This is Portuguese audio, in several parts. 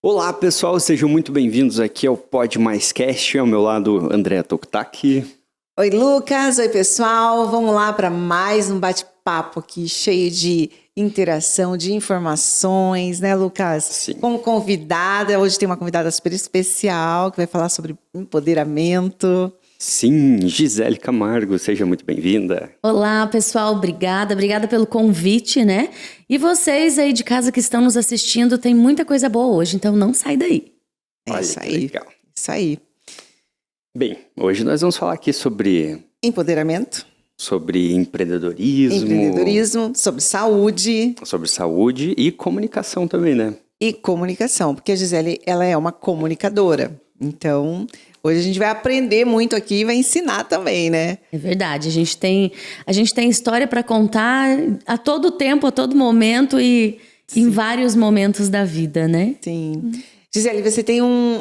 Olá pessoal, sejam muito bem-vindos aqui ao Pod Mais Cast, ao meu lado André Tokutaki. Oi Lucas, oi pessoal, vamos lá para mais um bate-papo aqui cheio de interação, de informações, né Lucas? Sim. Como convidada, hoje tem uma convidada super especial que vai falar sobre empoderamento. Sim, Gisele Camargo, seja muito bem-vinda. Olá, pessoal, obrigada pelo convite, né? E vocês aí de casa que estão nos assistindo, tem muita coisa boa hoje, então não sai daí. Olha, Isso aí, legal. isso aí. Bem, hoje nós vamos falar aqui sobre Empoderamento, empreendedorismo, sobre saúde sobre saúde e comunicação também, né? e comunicação, porque a Gisele, ela é uma comunicadora, então... Hoje a gente vai aprender muito aqui e vai ensinar também, né? É verdade, a gente tem história para contar a todo tempo, a todo momento e em vários momentos da vida, né? Sim. Gisele,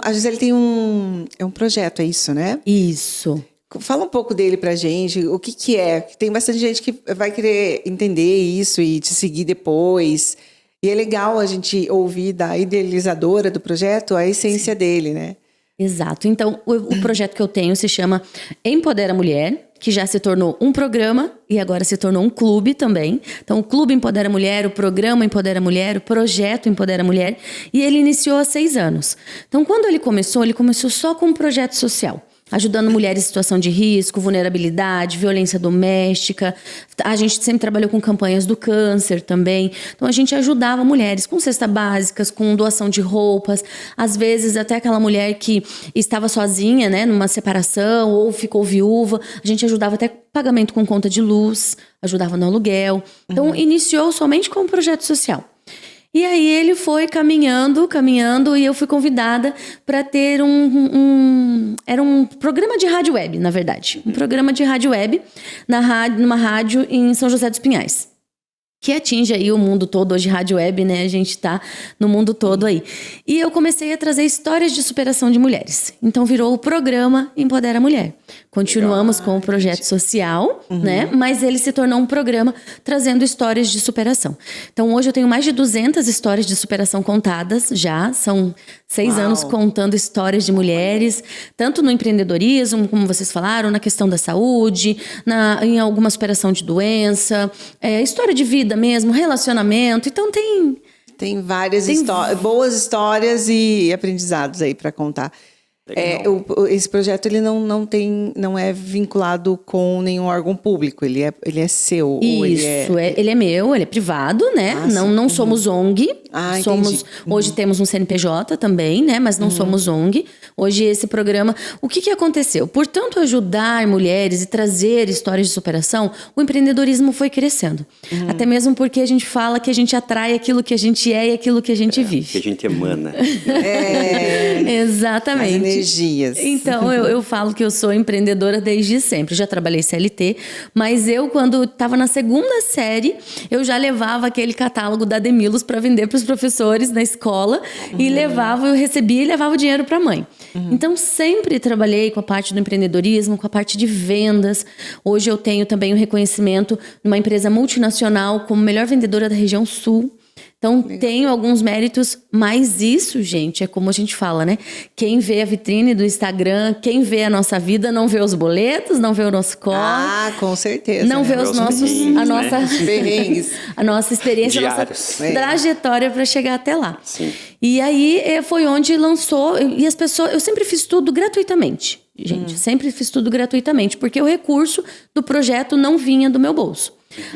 a Gisele tem um projeto, é isso, né? Isso. Fala um pouco dele pra gente, o que é? Tem bastante gente que vai querer entender isso e te seguir depois. E é legal a gente ouvir da idealizadora do projeto a essência dele, né? Exato. Então, o projeto que eu tenho se chama Empodera Mulher, que já se tornou um programa e agora se tornou um clube também. Então, o Clube Empodera Mulher, o Programa Empodera Mulher, o Projeto Empodera Mulher. E ele iniciou há 6 anos. Então, quando ele começou só com um projeto social. Ajudando mulheres em situação de risco, vulnerabilidade, violência doméstica. A gente sempre trabalhou com campanhas do câncer também. Então, a gente ajudava mulheres com cestas básicas, com doação de roupas. Às vezes, até aquela mulher que estava sozinha, né, numa separação ou ficou viúva. A gente ajudava até pagamento com conta de luz, ajudava no aluguel. Então, iniciou somente com um projeto social. E aí ele foi caminhando e eu fui convidada para ter era um programa de rádio web, na verdade. Um programa de rádio web numa rádio em São José dos Pinhais. Que atinge aí o mundo todo, hoje rádio web, né? A gente tá no mundo todo aí. E eu comecei a trazer histórias de superação de mulheres. Então virou o programa Empodera Mulher. Continuamos com o projeto social, né? Mas ele se tornou um programa trazendo histórias de superação. Então hoje eu tenho mais de 200 histórias de superação contadas já. São 6 anos contando histórias de mulheres, tanto no empreendedorismo, como vocês falaram, na questão da saúde, em alguma superação de doença, história de vida mesmo, relacionamento. Então Tem várias boas histórias e aprendizados aí para contar. Esse projeto ele não é vinculado com nenhum órgão público, ele é seu. Isso, ele é meu, ele é privado, né? Não somos ONG. Hoje temos um CNPJ também, né? Mas não somos ONG. Hoje esse programa, o que aconteceu? Por tanto ajudar mulheres e trazer histórias de superação, o empreendedorismo foi crescendo. Até mesmo porque a gente fala que a gente atrai aquilo que a gente é e aquilo que a gente vive. Que a gente emana. Exatamente. As energias. Então, eu falo que eu sou empreendedora desde sempre. Já trabalhei CLT, mas eu, quando estava na 2ª série, eu já levava aquele catálogo da Demilos para vender para os professores na escola e eu recebia e levava o dinheiro para a mãe. Então, sempre trabalhei com a parte do empreendedorismo, com a parte de vendas. Hoje eu tenho também o reconhecimento numa empresa multinacional como melhor vendedora da região sul. Então, tenho alguns méritos, mas isso, gente, é como a gente fala, né? Quem vê a vitrine do Instagram, quem vê a nossa vida, não vê os boletos, não vê o nosso corre. Ah, com certeza. Não vê os nossos, perrengues. A nossa experiência, a nossa trajetória para chegar até lá. Sim. E aí, foi onde lançou, e as pessoas, eu sempre fiz tudo gratuitamente, gente, sempre fiz tudo gratuitamente, porque o recurso do projeto não vinha do meu bolso.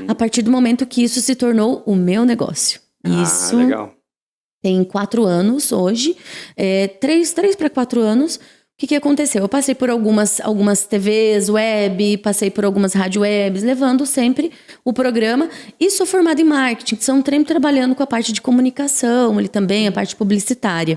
A partir do momento que isso se tornou o meu negócio. Isso legal. Tem 4 anos hoje, 3 para 4 anos. O que aconteceu? Eu passei por algumas TVs, web, passei por algumas rádio webs, levando sempre o programa. E sou formada em marketing, sempre trabalhando com a parte de comunicação, ali também, a parte publicitária.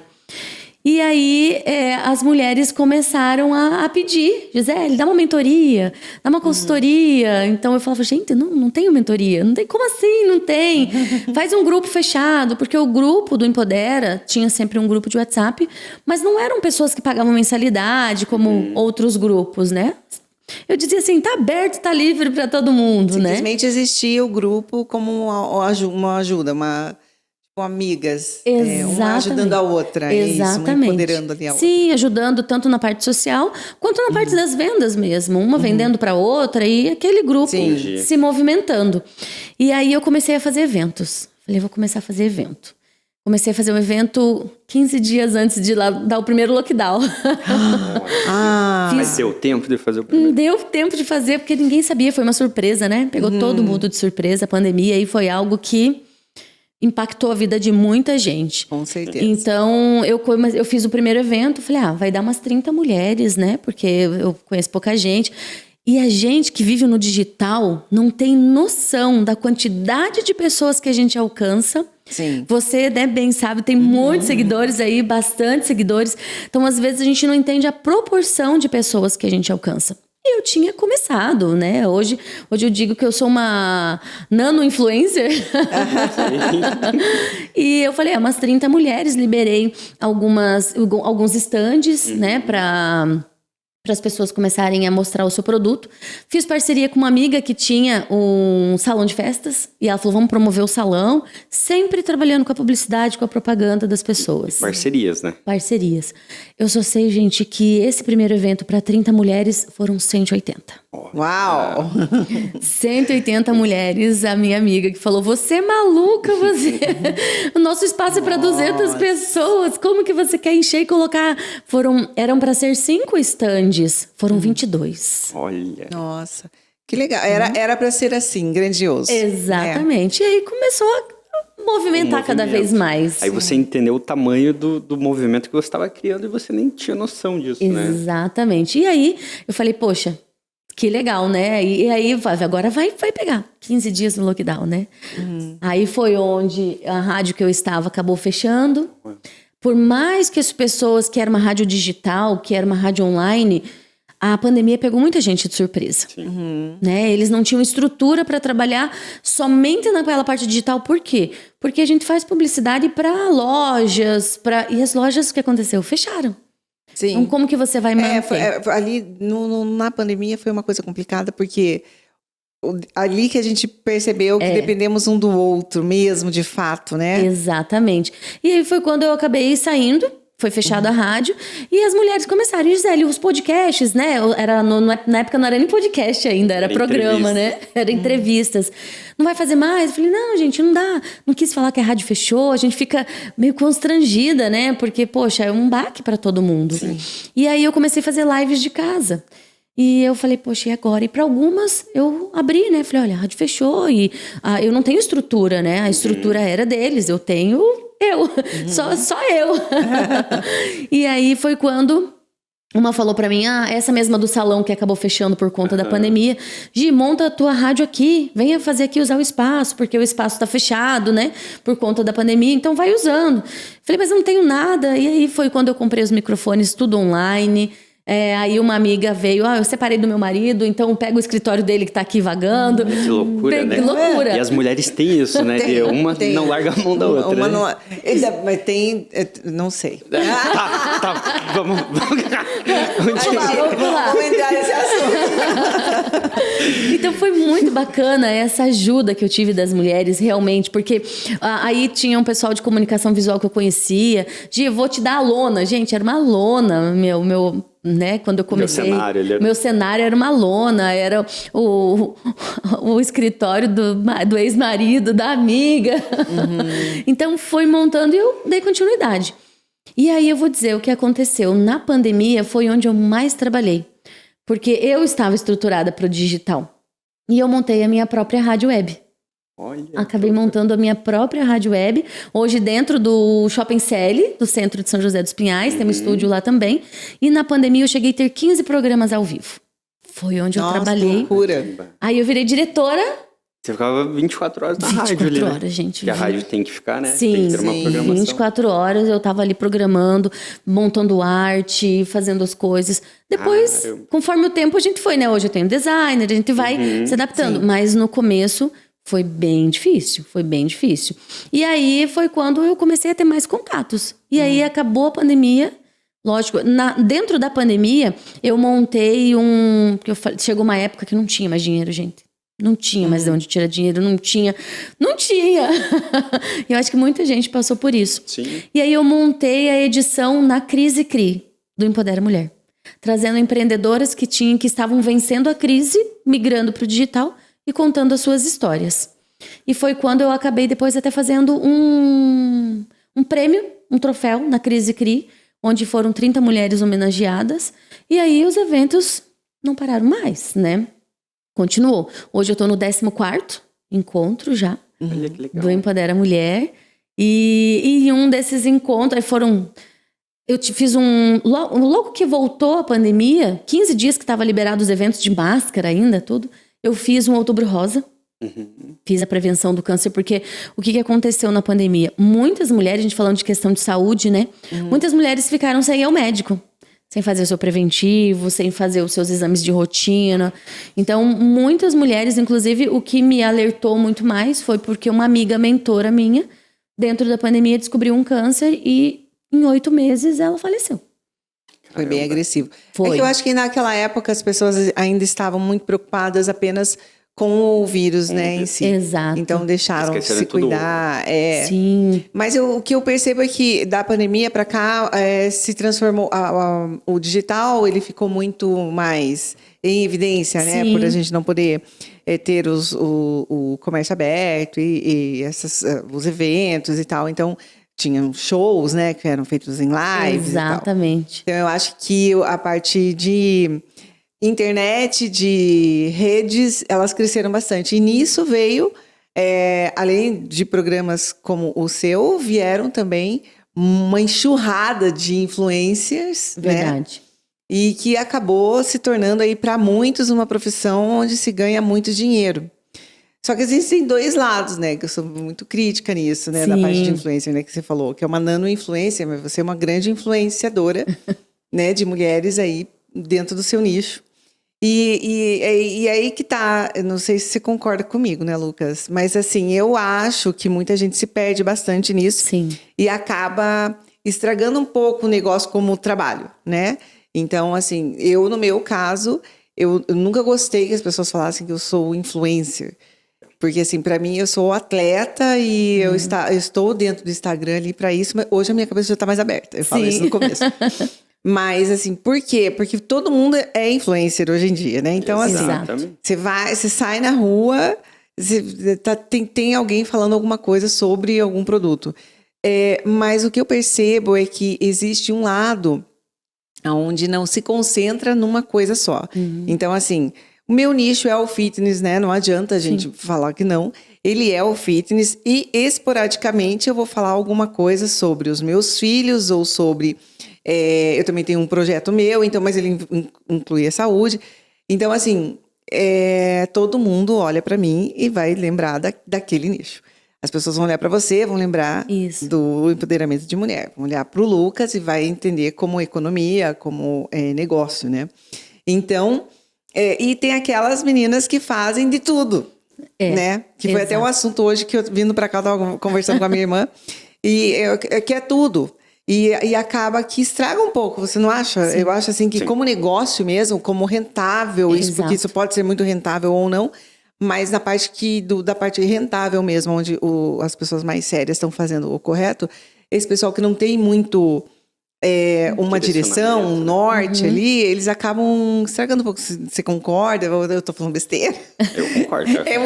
E aí, as mulheres começaram a pedir, Gisele, dá uma mentoria, dá uma consultoria. Então, eu falava, gente, não tenho mentoria. Não tem, como assim? Não tem. Faz um grupo fechado, porque o grupo do Empodera tinha sempre um grupo de WhatsApp, mas não eram pessoas que pagavam mensalidade, como outros grupos, né? Eu dizia assim, tá aberto, tá livre para todo mundo, né? Simplesmente existia o grupo como uma ajuda, com amigas. Exatamente. Uma ajudando a outra. Exatamente. Isso, uma empoderando ali a outra. Sim, ajudando tanto na parte social quanto na parte das vendas mesmo. Uma vendendo para outra e aquele grupo Sim. se movimentando. E aí eu comecei a fazer eventos. Falei, vou começar a fazer evento. Comecei a fazer um evento 15 dias antes de lá dar o primeiro lockdown. Mas deu tempo de fazer o primeiro? Deu tempo de fazer, porque ninguém sabia, foi uma surpresa, né? Pegou todo mundo de surpresa, a pandemia, e foi algo que impactou a vida de muita gente. Com certeza. Então, eu fiz o primeiro evento, falei, vai dar umas 30 mulheres, né? Porque eu conheço pouca gente. E a gente que vive no digital não tem noção da quantidade de pessoas que a gente alcança. Sim. Você, né, bem sabe, tem muitos seguidores aí, bastante seguidores. Então, às vezes, a gente não entende a proporção de pessoas que a gente alcança. E eu tinha começado, né? Hoje eu digo que eu sou uma nano-influencer. E eu falei, umas 30 mulheres, liberei alguns estandes, né, para as pessoas começarem a mostrar o seu produto. Fiz parceria com uma amiga que tinha um salão de festas. E ela falou, vamos promover o salão. Sempre trabalhando com a publicidade, com a propaganda das pessoas. Parcerias, né? Parcerias. Eu só sei, gente, que esse primeiro evento para 30 mulheres foram 180. Uau! 180 mulheres, a minha amiga que falou, você é maluca, você... O nosso espaço é para 200 pessoas, como que você quer encher e colocar... Eram para ser 5 estandes, foram 22. Olha. Nossa, que legal. Era para ser assim, grandioso. Exatamente. E aí começou a movimentar cada vez mais. Aí você entendeu o tamanho do movimento que você estava criando e você nem tinha noção disso, né? Exatamente. E aí eu falei, poxa, que legal, né? E aí agora vai pegar 15 dias no lockdown, né? Aí foi onde a rádio que eu estava acabou fechando. Por mais que as pessoas, que era uma rádio digital, que era uma rádio online, a pandemia pegou muita gente de surpresa. Né? Eles não tinham estrutura para trabalhar somente naquela parte digital. Por quê? Porque a gente faz publicidade para lojas, e as lojas, o que aconteceu? Fecharam. Sim. Então, como que você vai manter? Ali na pandemia foi uma coisa complicada, porque ali que a gente percebeu que dependemos um do outro mesmo, de fato, né? Exatamente. E aí foi quando eu acabei saindo, foi fechada a rádio, e as mulheres começaram, Gisele, os podcasts, né? Na época não era nem podcast ainda, era programa, né? Era entrevistas. Não vai fazer mais? Eu falei, não, gente, não dá. Não quis falar que a rádio fechou, a gente fica meio constrangida, né? Porque, poxa, é um baque para todo mundo. Sim. E aí eu comecei a fazer lives de casa. E eu falei, poxa, e agora? E para algumas eu abri, né? Falei, olha, a rádio fechou e eu não tenho estrutura, né? A estrutura era deles, eu tenho eu. Só eu. E aí foi quando uma falou pra mim, essa mesma do salão que acabou fechando por conta da pandemia, Gi, monta a tua rádio aqui, venha fazer aqui usar o espaço, porque o espaço tá fechado, né? Por conta da pandemia, então vai usando. Falei, mas eu não tenho nada. E aí foi quando eu comprei os microfones, tudo online. Aí uma amiga veio, eu separei do meu marido, então pega o escritório dele que tá aqui vagando. Que loucura, né? Que loucura. E as mulheres têm isso, né? Uma não larga a mão da outra. Uma né? não, mas tem, não sei. Tá, vamos lá. Vamos entrar nesse assunto. Então foi muito bacana essa ajuda que eu tive das mulheres, realmente, porque aí tinha um pessoal de comunicação visual que eu conhecia. Gi, eu vou te dar a lona. Gente, era uma lona, meu né? Quando eu comecei, meu cenário era uma lona, era o escritório do ex-marido, da amiga. Então foi montando e eu dei continuidade. E aí eu vou dizer o que aconteceu. Na pandemia foi onde eu mais trabalhei, porque eu estava estruturada para o digital e eu montei a minha própria rádio web. Acabei montando a minha própria rádio web, hoje dentro do Shopping Cielo, do centro de São José dos Pinhais, tem um estúdio lá também. E na pandemia eu cheguei a ter 15 programas ao vivo. Foi onde eu trabalhei. Loucura. Aí eu virei diretora. Você ficava 24 horas na rádio ali, 24 horas, gente. Porque a rádio tem que ficar, né? Sim, tem que ter uma programação. 24 horas eu tava ali programando, montando arte, fazendo as coisas. Depois, conforme o tempo a gente foi, né? Hoje eu tenho designer, a gente vai se adaptando. Sim. Mas no começo foi bem difícil, E aí foi quando eu comecei a ter mais contatos. E aí acabou a pandemia. Lógico, dentro da pandemia, eu montei chegou uma época que não tinha mais dinheiro, gente. Não tinha mais de onde tirar dinheiro, não tinha. E eu acho que muita gente passou por isso. Sim. E aí eu montei a edição na Crise Cri, do Empodera Mulher. Trazendo empreendedoras que estavam vencendo a crise, migrando para o digital e contando as suas histórias. E foi quando eu acabei depois até fazendo um prêmio, um troféu na Crise Cri, onde foram 30 mulheres homenageadas. E aí os eventos não pararam mais, né? Continuou. Hoje eu estou no 14º encontro já, Olha que legal. do Empodera Mulher. E um desses encontros, aí foram... Eu fiz logo que voltou a pandemia, 15 dias que estava liberado os eventos de máscara ainda, tudo, eu fiz um Outubro Rosa. Fiz a prevenção do câncer, porque o que aconteceu na pandemia? Muitas mulheres, a gente falando de questão de saúde, né? Muitas mulheres ficaram sem ir ao médico. Sem fazer o seu preventivo, sem fazer os seus exames de rotina. Então, muitas mulheres, inclusive, o que me alertou muito mais foi porque uma amiga mentora minha, dentro da pandemia, descobriu um câncer e em 8 meses ela faleceu. Foi bem agressivo. Foi. É que eu acho que naquela época as pessoas ainda estavam muito preocupadas apenas com o vírus, né, em si. Exato. Então deixaram de Esqueceram se tudo. cuidar. Sim. Mas o que eu percebo é que da pandemia para cá se transformou o digital, ele ficou muito mais em evidência, né? Sim. Por a gente não poder ter o comércio aberto e os eventos e tal. Então tinham shows, né, que eram feitos em lives. Exatamente. Então eu acho que a parte de internet, de redes, elas cresceram bastante. E nisso veio, além de programas como o seu, vieram também uma enxurrada de influencers, né? Verdade. E que acabou se tornando aí para muitos uma profissão onde se ganha muito dinheiro. Só que existem 2 lados, né? Que eu sou muito crítica nisso, né? Da Sim. parte de influencer, né? Que você falou, que é uma nano-influencer, mas você é uma grande influenciadora, né? De mulheres aí dentro do seu nicho. E aí que tá, eu não sei se você concorda comigo, né, Lucas? Mas assim, eu acho que muita gente se perde bastante nisso. Sim. E acaba estragando um pouco o negócio como trabalho, né? Então, assim, no meu caso, eu nunca gostei que as pessoas falassem que eu sou influencer. Porque, assim, para mim, eu sou atleta e eu estou dentro do Instagram ali para isso, mas hoje a minha cabeça já está mais aberta. Eu falo isso no começo. Mas, assim, por quê? Porque todo mundo é influencer hoje em dia, né? Então, assim, Exatamente. você sai na rua, tem alguém falando alguma coisa sobre algum produto. Mas o que eu percebo é que existe um lado onde não se concentra numa coisa só. Então, assim, o meu nicho é o fitness, né? Não adianta a gente falar que não. Ele é o fitness e, esporadicamente, eu vou falar alguma coisa sobre os meus filhos ou sobre... eu também tenho um projeto meu, então, mas ele inclui a saúde. Então, assim, todo mundo olha para mim e vai lembrar daquele nicho. As pessoas vão olhar para você, vão lembrar Isso. do empoderamento de mulher. Vão olhar para o Lucas e vai entender como economia, como negócio, né? Então, e tem aquelas meninas que fazem de tudo, né? Que foi até um assunto hoje que eu vindo para cá, eu estava conversando com a minha irmã, e que é tudo. E acaba que estraga um pouco, você não acha? Sim. Eu acho assim que como negócio mesmo, como rentável, isso, porque isso pode ser muito rentável ou não, mas na parte da parte rentável mesmo, onde as pessoas mais sérias estão fazendo o correto, esse pessoal que não tem muito uma direção, um norte ali, eles acabam estragando um pouco. Você concorda? Eu tô falando besteira? Eu concordo. É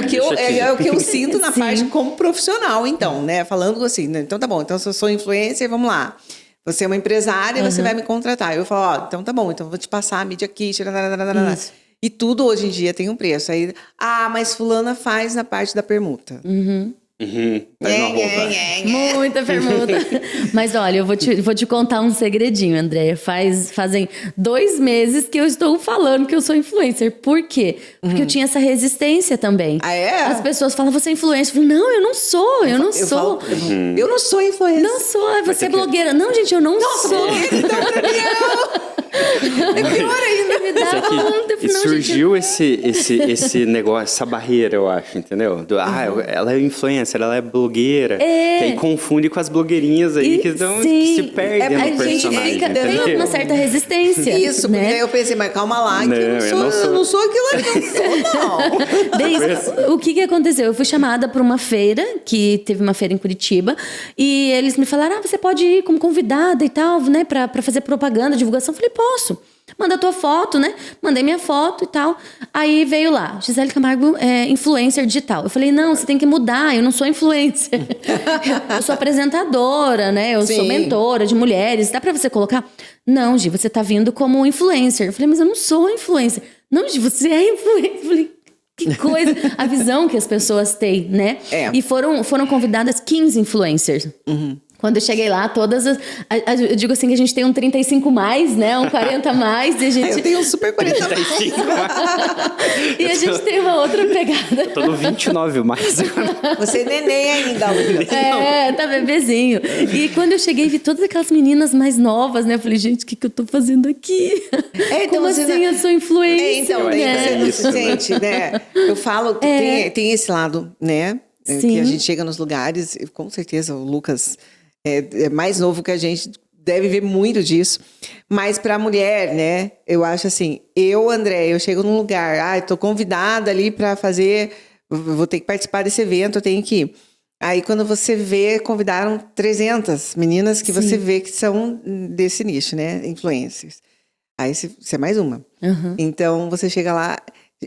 o que eu sinto na parte como profissional, então, né? Falando assim, né? Então tá bom, então se eu sou influencer, vamos lá. Você é uma empresária, você vai me contratar. Eu falo, então tá bom, então eu vou te passar a Media Kit, Isso. e tudo hoje em dia tem um preço. Aí, mas fulana faz na parte da permuta. Muita permuta. Mas olha, eu vou te contar um segredinho, Andréia. Fazem 2 meses que eu estou falando que eu sou influencer. Por quê? Porque eu tinha essa resistência também. Ah, é? As pessoas falam, você é influencer. Eu falo, não, eu não sou, eu não sou. Eu não sou influencer. Não sou, você é blogueira. Não, gente, eu não sou. Então, Daniel! É pior ainda. me dava ontem. E surgiu esse negócio, essa barreira, eu acho, entendeu? Ela é influencer, ela é blogueira. Que aí confunde com as blogueirinhas aí que se perdem no personagem. Tem uma certa resistência. Isso, né? porque aí eu pensei, mas calma lá, que eu não sou aquilo ali, não. O que aconteceu? Eu fui chamada para uma feira, que teve uma feira em Curitiba, e eles me falaram, você pode ir como convidada e tal, né, pra fazer propaganda, divulgação. Eu falei, posso. Manda a tua foto, né? Mandei minha foto e tal. Aí veio lá, Gisele Camargo é influencer digital. Eu falei, não, você tem que mudar, eu não sou influencer. Eu sou apresentadora, né? Eu sou mentora de mulheres. Dá pra você colocar? Não, Gi, você tá vindo como influencer. Eu falei, mas eu não sou influencer. Não, Gi, você é influencer. Eu falei, que coisa. A visão que as pessoas têm, né? E foram convidadas 15 influencers. Quando eu cheguei lá, todas as... Eu digo assim que a gente tem um 35 mais, né? Um 40 mais. E a gente... Eu tenho um super 40 mais. E a gente tem uma outra pegada. Eu tô no 29 mais. Você é neném ainda, Lucas. Tá bebezinho. E quando eu cheguei, vi todas aquelas meninas mais novas, né? Eu falei, gente, o que eu tô fazendo aqui? Então como assim eu sou influencer? Então, né? você não se sente, né? Eu falo que tem esse lado, né? Sim. Que a gente chega nos lugares, com certeza o Lucas... É mais novo que a gente, deve ver muito disso. Mas para a mulher, né? Eu acho assim, André, eu chego num lugar, estou convidada ali para fazer, vou ter que participar desse evento, eu tenho que ir. Aí quando você vê, convidaram 300 meninas que você vê que são desse nicho, né? Influencers. Aí você é mais uma. Então você chega lá,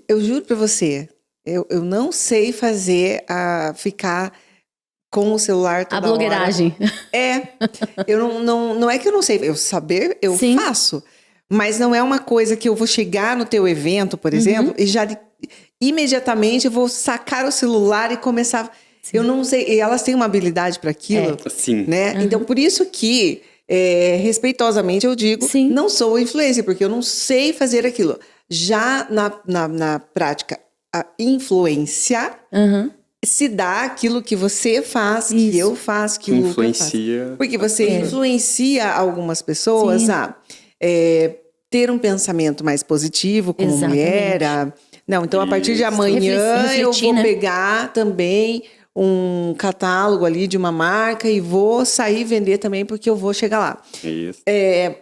eu juro para você, eu não sei ficar com o celular toda hora. A blogueiragem. Eu não é que eu não sei, eu faço. Mas não é uma coisa que eu vou chegar no teu evento, por exemplo, e já imediatamente eu vou sacar o celular e começar... Eu não sei, e elas têm uma habilidade para aquilo, né? Então, por isso que, respeitosamente, eu digo, não sou influencer, porque eu não sei fazer aquilo. Já na prática, a influência... se dá aquilo que você faz, que eu faço, que o Lucas faz. Porque você influencia algumas pessoas a ter um pensamento mais positivo como mulher. Então, a partir de amanhã, eu vou pegar também um catálogo ali de uma marca e vou sair vender também, porque eu vou chegar lá.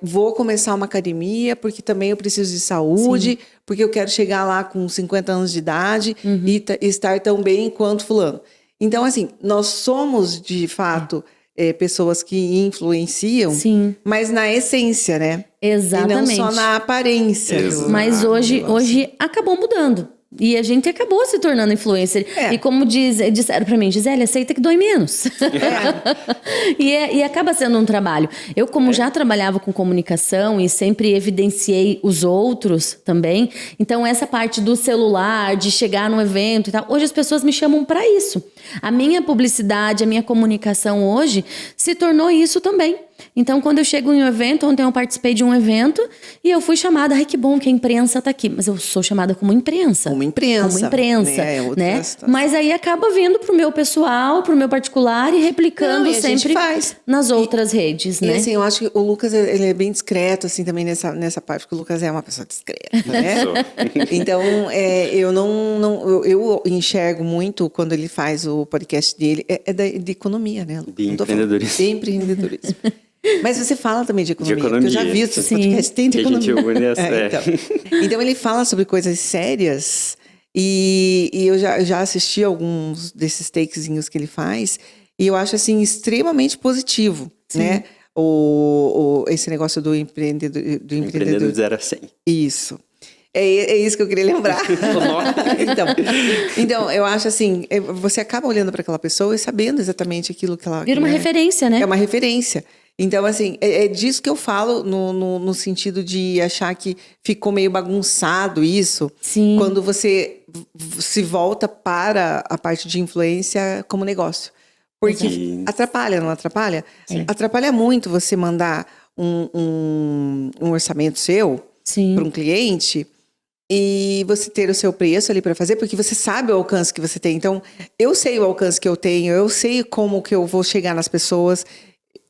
Vou começar uma academia, porque também eu preciso de saúde, porque eu quero chegar lá com 50 anos de idade e estar tão bem quanto fulano. Então, assim, nós somos, de fato, pessoas que influenciam, mas na essência, né? Exatamente. E não só na aparência. Mas hoje acabou mudando. E a gente acabou se tornando influencer. E como disseram pra mim, Gisele, aceita que dói menos. E acaba sendo um trabalho. Eu, como já trabalhava com comunicação e sempre evidenciei os outros também, então essa parte do celular, de chegar num evento e tal, hoje as pessoas me chamam pra isso. A minha publicidade, a minha comunicação hoje se tornou isso também. Então, quando eu chego em um evento, ontem eu participei de um evento e eu fui chamada, que bom que a imprensa tá aqui. Mas eu sou chamada como imprensa. Como imprensa. Né? Mas aí acaba vindo pro meu pessoal, pro meu particular e replicando sempre nas outras redes, né? E assim, eu acho que o Lucas, ele é bem discreto, assim, também nessa parte, porque o Lucas é uma pessoa discreta, né? Então, eu enxergo muito quando ele faz o podcast dele, de economia, né? De empreendedorismo. De empreendedorismo. Mas você fala também de economia, porque eu já vi esse podcast, tem de economia. Então ele fala sobre coisas sérias e eu já assisti alguns desses takezinhos que ele faz e eu acho assim extremamente positivo, né? Esse negócio do empreendedor. Empreendedor de 0 a 100. Isso. É isso que eu queria lembrar. Então, eu acho assim, você acaba olhando para aquela pessoa e sabendo exatamente aquilo que ela... Vira uma referência, né? É uma referência. Então, assim, é disso que eu falo no sentido de achar que ficou meio bagunçado isso. Quando você se volta para a parte de influência como negócio. Porque atrapalha, não atrapalha? Atrapalha muito você mandar um orçamento seu para um cliente e você ter o seu preço ali para fazer, porque você sabe o alcance que você tem. Então, eu sei o alcance que eu tenho, eu sei como que eu vou chegar nas pessoas.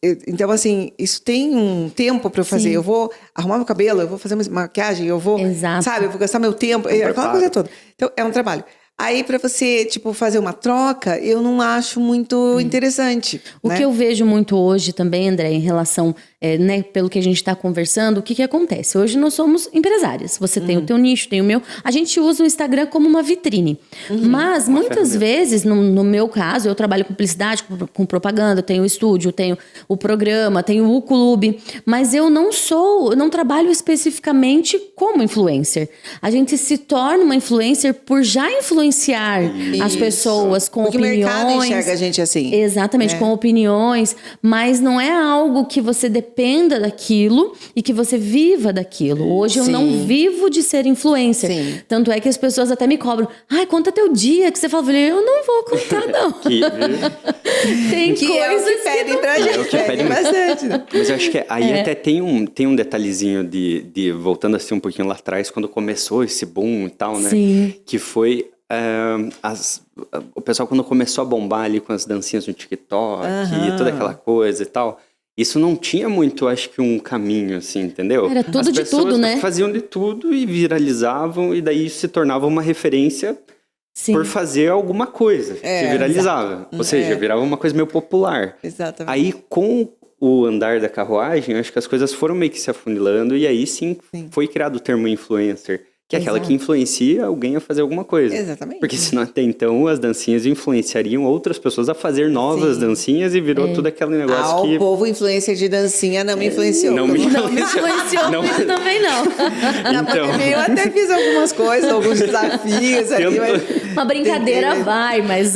Então, assim, isso tem um tempo para eu fazer. Sim. Eu vou arrumar meu cabelo, eu vou fazer uma maquiagem, eu vou, Exato. sabe, eu vou gastar meu tempo, aquela coisa toda. Então, é um trabalho. Aí, para você, tipo, fazer uma troca, eu não acho muito interessante. O que eu vejo muito hoje também, André, em relação, né, pelo que a gente está conversando, o que acontece? Hoje nós somos empresárias. Você tem o teu nicho, tem o meu. A gente usa o Instagram como uma vitrine. Mas, muitas vezes, no meu caso, eu trabalho com publicidade, com propaganda, tenho o estúdio, tenho o programa, tenho o clube. Mas eu não trabalho especificamente como influencer. A gente se torna uma influencer por já influenciar as pessoas com porque opiniões. o mercado enxerga a gente assim. Exatamente, com opiniões, mas não é algo que você dependa daquilo e que você viva daquilo. Hoje eu não vivo de ser influencer. Sim. Tanto é que as pessoas até me cobram. Ai, conta teu dia, que você fala. Eu falei, eu não vou contar, não. Tem Que coisas é o que pedem pra gente. É o que pedem bastante. Né? Mas eu acho que aí até tem um detalhezinho de voltando assim um pouquinho lá atrás, quando começou esse boom e tal, né? Sim. Que foi o pessoal quando começou a bombar ali com as dancinhas no TikTok e toda aquela coisa e tal. Isso não tinha muito, acho que, um caminho, assim, entendeu? Era tudo as de tudo, né? faziam de tudo e viralizavam, e daí se tornava uma referência por fazer alguma coisa que viralizava. Ou seja, virava uma coisa meio popular. Exatamente. Aí, com o andar da carruagem, acho que as coisas foram meio que se afunilando, e aí sim foi criado o termo influencer. Que é aquela que influencia alguém a fazer alguma coisa. Exatamente. Porque senão até então as dancinhas influenciariam outras pessoas a fazer novas dancinhas e virou tudo aquele negócio que... O povo influencer de dancinha não me influenciou. Não me Não me influenciou muito também, não. Na pandemia eu até fiz algumas coisas, alguns desafios ali. Mas... Uma brincadeira vai, mas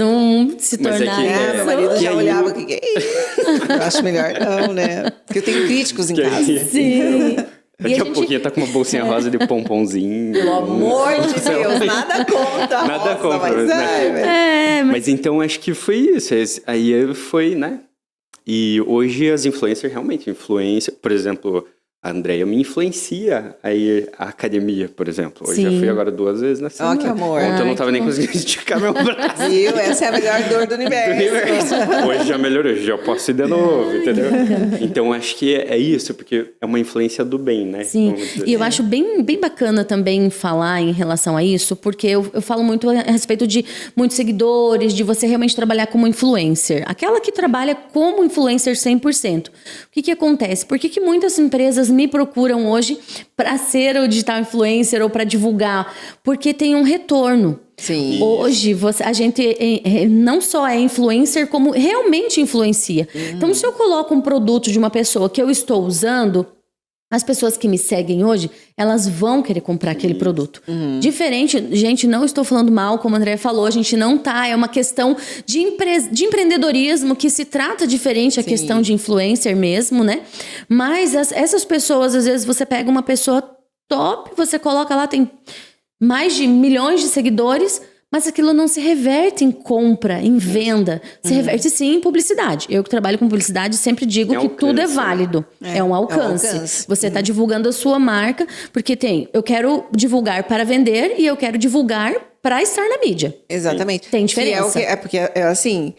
se Mas tornar isso... meu marido Que já aí olhava, o que é isso? Eu acho melhor não, né? Porque eu tenho críticos em casa. Sim. Daqui a pouquinho tá com uma bolsinha rosa de pomponzinho. Pelo amor de Deus, nada contra. Nada rosa, contra, mas, né? Mas então acho que foi isso. Aí foi, né? E hoje as influencers realmente influenciam. Por exemplo, a Andrea me influencia aí a academia, por exemplo. Hoje já fui agora 2 vezes na semana. Ó, que amor. Ontem eu não tava nem conseguindo esticar meu braço. Viu? Essa é a melhor dor do universo. Hoje já melhorou, hoje já posso ir de novo, entendeu? Então acho que é isso, porque é uma influência do bem, né? Sim, e eu acho bem bacana também falar em relação a isso, porque eu falo muito a respeito de muitos seguidores, de você realmente trabalhar como influencer. Aquela que trabalha como influencer 100%. O que acontece? Por que muitas empresas me procuram hoje para ser o digital influencer ou para divulgar? Porque tem um retorno. Sim. Hoje, a gente não só é influencer, como realmente influencia. Então, se eu coloco um produto de uma pessoa que eu estou usando, as pessoas que me seguem hoje, elas vão querer comprar aquele produto. Diferente, gente, não estou falando mal, como a Andrea falou, a gente não tá, é uma questão de empreendedorismo que se trata diferente a questão de influencer mesmo, né? Mas essas pessoas, às vezes você pega uma pessoa top, você coloca lá, tem mais de milhões de seguidores, mas aquilo não se reverte em compra, em venda. Se reverte sim em publicidade. Eu que trabalho com publicidade sempre digo que tudo é válido. É um alcance. Você está divulgando a sua marca, porque eu quero divulgar para vender e eu quero divulgar para estar na mídia. Exatamente. Tem diferença. Porque assim,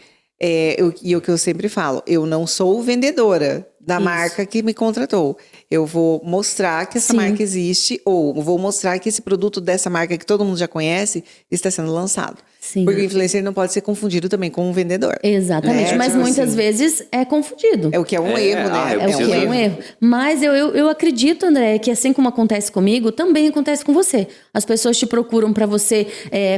o que eu sempre falo, eu não sou vendedora da marca que me contratou. Eu vou mostrar que essa marca existe, ou vou mostrar que esse produto dessa marca que todo mundo já conhece está sendo lançado. Sim. Porque o influencer não pode ser confundido também com um vendedor. Exatamente, né? mas Tipo muitas assim, quises é confundido. é o que é um erro, né? É o que é um erro. Mas eu acredito, André, que assim como acontece comigo, também acontece com você. As pessoas te procuram para você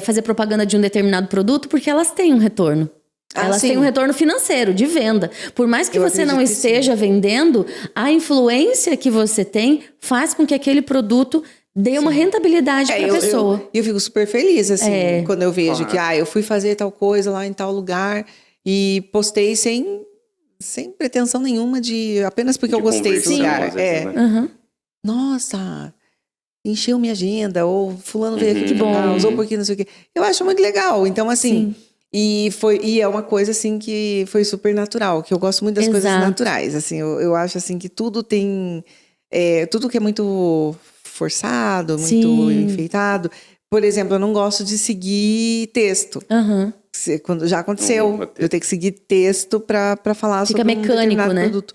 fazer propaganda de um determinado produto porque elas têm um retorno. Elas têm um retorno financeiro, de venda. Por mais que você não esteja vendendo, a influência que você tem faz com que aquele produto dê uma rentabilidade para a pessoa. Eu fico super feliz, assim, quando eu vejo que eu fui fazer tal coisa lá em tal lugar e postei sem pretensão nenhuma apenas porque eu gostei desse lugar. Nossa, encheu minha agenda, ou fulano veio aqui, usou um pouquinho, não sei o quê. Eu acho muito legal. Então, assim... E é uma coisa, assim, que foi super natural. Que eu gosto muito das coisas naturais. Assim, eu acho, assim, que tudo tem... tudo que é muito forçado, muito enfeitado. Por exemplo, eu não gosto de seguir texto. Quando já aconteceu, eu tenho que seguir texto para falar Fica sobre mecânico, um né? produto.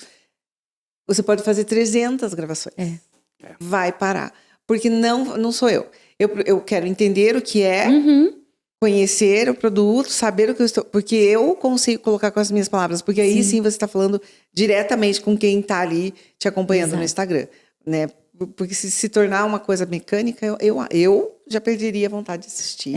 Você pode fazer 300 gravações. Vai parar. Porque não sou eu. Eu quero entender o que é, conhecer o produto, saber o que eu estou... Porque eu consigo colocar com as minhas palavras. Porque aí sim você está falando diretamente com quem está ali te acompanhando no Instagram, né? Porque se tornar uma coisa mecânica, eu já perderia a vontade de assistir.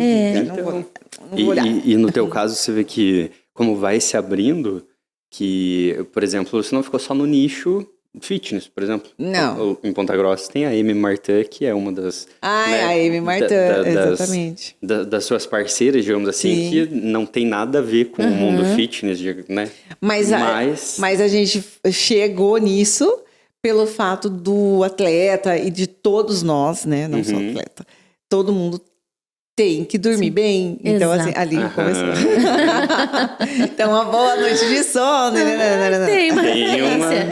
Não vou olhar. E no teu caso, você vê que como vai se abrindo, que, por exemplo, você não ficou só no nicho fitness, por exemplo. Não. Em Ponta Grossa tem a Amy Martin, que é uma das... né, a Amy Martin, exatamente. Das suas parceiras, digamos assim, que não tem nada a ver com o mundo fitness, né? Mas a gente chegou nisso pelo fato do atleta e de todos nós, né? Não só atleta. Todo mundo tem que dormir bem. Então, assim, ali começou. Então, uma boa noite de sono. Tem uma referência.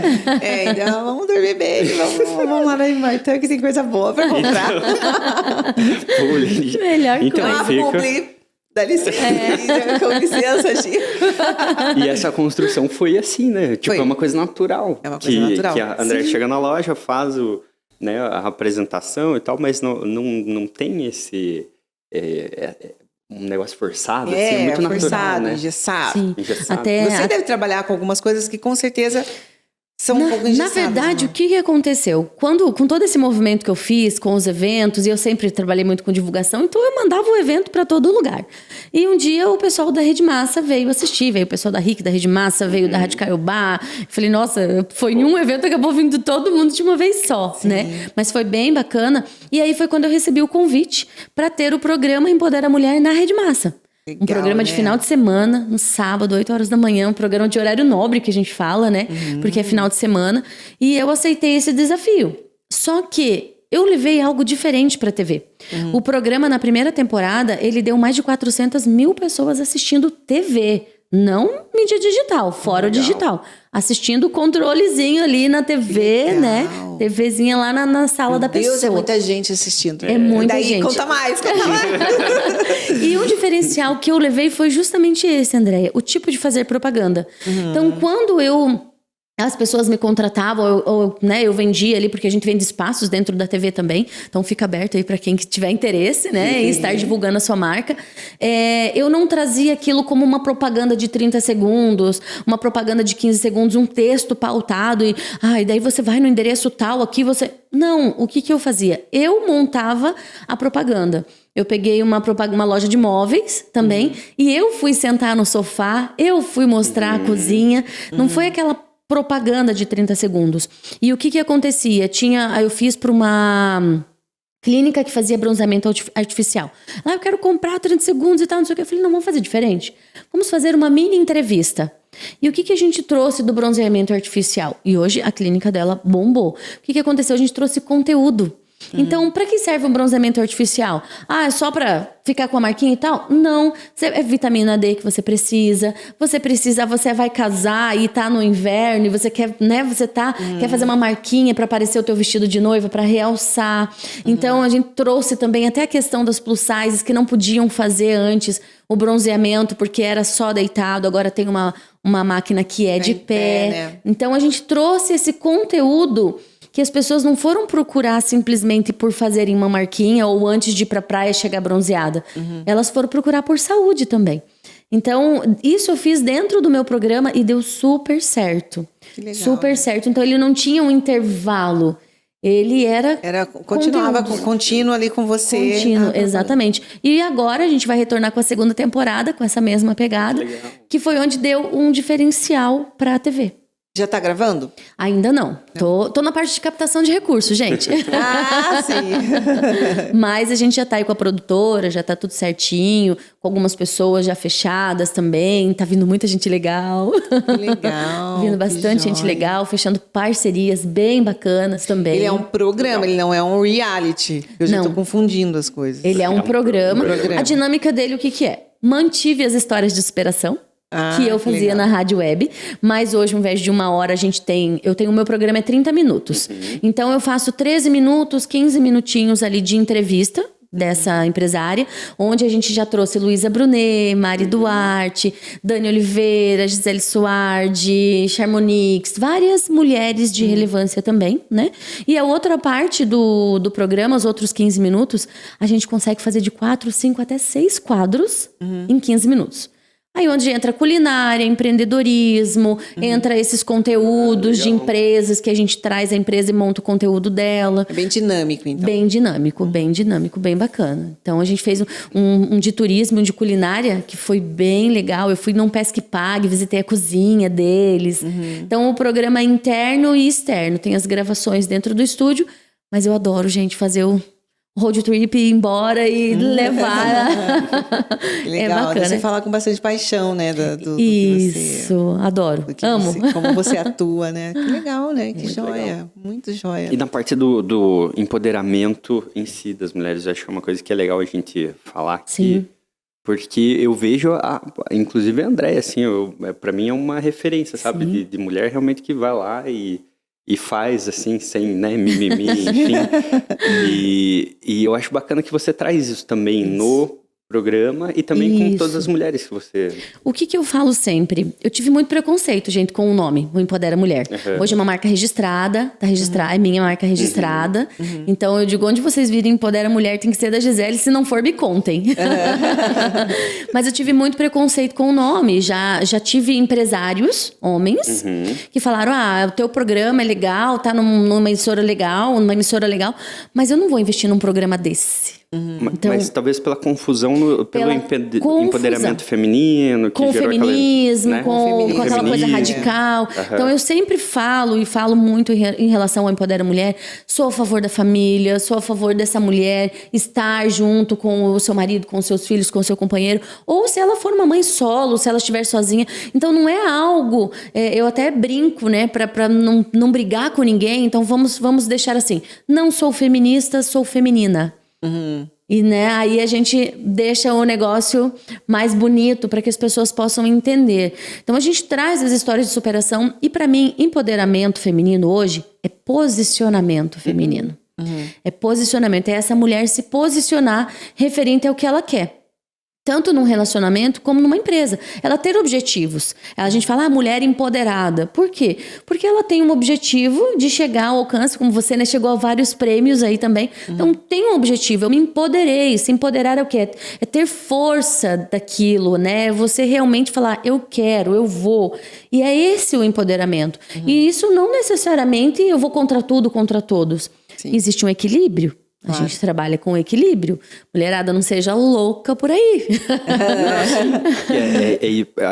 Então, vamos dormir bem. Vamos lá na Martin, que tem coisa boa pra comprar. Melhor então, coisa. Dá licença, com licença, Chico. E essa construção foi assim, né? Tipo, é uma coisa natural. É uma coisa natural. Que a André chega na loja, faz a apresentação e tal, mas não tem esse... um negócio forçado, assim, muito natural, forçado, né? engessado. Até você deve trabalhar com algumas coisas que com certeza são um pouco engessadas. Na verdade, o que aconteceu? Com todo esse movimento que eu fiz, com os eventos, e eu sempre trabalhei muito com divulgação, então eu mandava o evento para todo lugar. E um dia o pessoal da Rede Massa veio assistir, veio o pessoal da RIC, da Rede Massa, veio da Rádio Caiobá. Falei, nossa, foi em um evento, acabou vindo todo mundo de uma vez só, né? Mas foi bem bacana. E aí foi quando eu recebi o convite para ter o programa Empodera a Mulher na Rede Massa. Legal, um programa de final de semana, no sábado, 8 horas da manhã, um programa de horário nobre que a gente fala, né? Porque é final de semana. E eu aceitei esse desafio. Só que eu levei algo diferente pra TV. O programa, na primeira temporada, ele deu mais de 400 mil pessoas assistindo TV. Não mídia digital, fora o digital. Assistindo o controlezinho ali na TV, né? TVzinha lá na sala da pessoa. Deus, é muita gente assistindo. É muita gente. Conta mais. E um diferencial que eu levei foi justamente esse, Andréia. O tipo de fazer propaganda. Então, quando as pessoas me contratavam, né, eu vendia ali, porque a gente vende espaços dentro da TV também. Então, fica aberto aí para quem tiver interesse, né, em estar divulgando a sua marca. Eu não trazia aquilo como uma propaganda de 30 segundos, uma propaganda de 15 segundos, um texto pautado e daí você vai no endereço tal, aqui você... Não, o que eu fazia? Eu montava a propaganda. Eu peguei uma loja de móveis também e eu fui sentar no sofá, eu fui mostrar a cozinha. Não foi aquela propaganda de 30 segundos. E o que acontecia? Eu fiz para uma clínica que fazia bronzeamento artificial. Eu quero comprar 30 segundos e tal, não sei o que. Eu falei, não, vamos fazer diferente. Vamos fazer uma mini entrevista. E o que a gente trouxe do bronzeamento artificial? E hoje a clínica dela bombou. O que aconteceu? A gente trouxe conteúdo. Então, para que serve um bronzeamento artificial? É só para ficar com a marquinha e tal? Não. É vitamina D que você precisa. Você vai casar e tá no inverno e você quer, né? Quer fazer uma marquinha para aparecer o teu vestido de noiva, para realçar. Então, a gente trouxe também até a questão das plus sizes que não podiam fazer antes o bronzeamento, porque era só deitado. Agora tem uma máquina que é de pé. Né? Então, a gente trouxe esse conteúdo que as pessoas não foram procurar simplesmente por fazerem uma marquinha ou antes de ir pra praia chegar bronzeada. Elas foram procurar por saúde também. Então, isso eu fiz dentro do meu programa e deu super certo. Que legal, super certo. Então, ele não tinha um intervalo. Ele continuava contínuo ali com você. Contínuo, exatamente. E agora a gente vai retornar com a segunda temporada, com essa mesma pegada, que foi onde deu um diferencial pra TV. Já tá gravando? Ainda não. Tô na parte de captação de recursos, gente. Sim. Mas a gente já tá aí com a produtora, já tá tudo certinho, com algumas pessoas já fechadas também. Tá vindo muita gente legal. Que legal. Vindo bastante gente legal, fechando parcerias bem bacanas também. Ele é um programa, ele não é um reality. Eu já tô confundindo as coisas. Ele é um programa. A dinâmica dele, o que é? Mantive as histórias de superação. Que eu fazia na rádio web, mas hoje, ao invés de 1 hora, o meu programa é 30 minutos. Então, eu faço 13 minutos, 15 minutinhos ali de entrevista, dessa empresária, onde a gente já trouxe Luísa Brunet, Mari Duarte, Dani Oliveira, Gisele Suardi, Charmonix, várias mulheres de relevância também, né? E a outra parte do programa, os outros 15 minutos, a gente consegue fazer de 4, 5 até 6 quadros em 15 minutos. Aí onde entra culinária, empreendedorismo, entra esses conteúdos de empresas que a gente traz a empresa e monta o conteúdo dela. É bem dinâmico, então. Bem dinâmico, bem bacana. Então a gente fez um de turismo, um de culinária, que foi bem legal. Eu fui num Pesque Pague, visitei a cozinha deles. Então o programa é interno e externo. Tem as gravações dentro do estúdio, mas eu adoro, gente, fazer o road trip, ir embora e levar. Legal, é bacana. Você fala com bastante paixão, né? Do Isso, adoro. Amo. Como você atua, né? Que legal, né? Que muito joia. Legal. Muito joia. E na parte do empoderamento em si das mulheres, eu acho que é uma coisa que é legal a gente falar aqui. Sim. Porque eu vejo, inclusive a Andréia, assim, pra mim é uma referência, sabe? De mulher realmente que vai lá e faz, assim, sem, né, mimimi, enfim. E eu acho bacana que você traz isso também no programa e também com todas as mulheres que você... O que eu falo sempre? Eu tive muito preconceito, gente, com o nome, o Empodera Mulher. Hoje é uma marca registrada, tá registrada, é minha marca registrada. Então eu digo, onde vocês virem Empodera Mulher tem que ser da Gisele, se não for, me contem. Mas eu tive muito preconceito com o nome. Já tive empresários, homens, que falaram, o teu programa é legal, tá numa emissora legal, mas eu não vou investir num programa desse. Então, mas talvez pela confusão, pelo empoderamento feminino, que com gerou feminismo, aquela, né? com aquela coisa radical. Então eu sempre falo e falo muito em relação ao Empodera Mulher. Sou a favor da família, sou a favor dessa mulher estar junto com o seu marido, com os seus filhos, com o seu companheiro. Ou se ela for uma mãe solo, se ela estiver sozinha. Então não é algo... eu até brinco, né? Pra não brigar com ninguém. Então vamos deixar assim. Não sou feminista, sou feminina. E né, aí a gente deixa o negócio mais bonito para que as pessoas possam entender. Então a gente traz as histórias de superação e para mim empoderamento feminino hoje é posicionamento feminino. É posicionamento, é essa mulher se posicionar referente ao que ela quer. Tanto num relacionamento como numa empresa. Ela ter objetivos. A gente fala, mulher empoderada. Por quê? Porque ela tem um objetivo de chegar ao alcance, como você, né, chegou a vários prêmios aí também. Então, tem um objetivo. Eu me empoderei. Se empoderar é o quê? É ter força daquilo, né? Você realmente falar, eu quero, eu vou. E é esse o empoderamento. E isso não necessariamente eu vou contra tudo, contra todos. Sim. Existe um equilíbrio. A gente trabalha com equilíbrio. Mulherada, não seja louca por aí.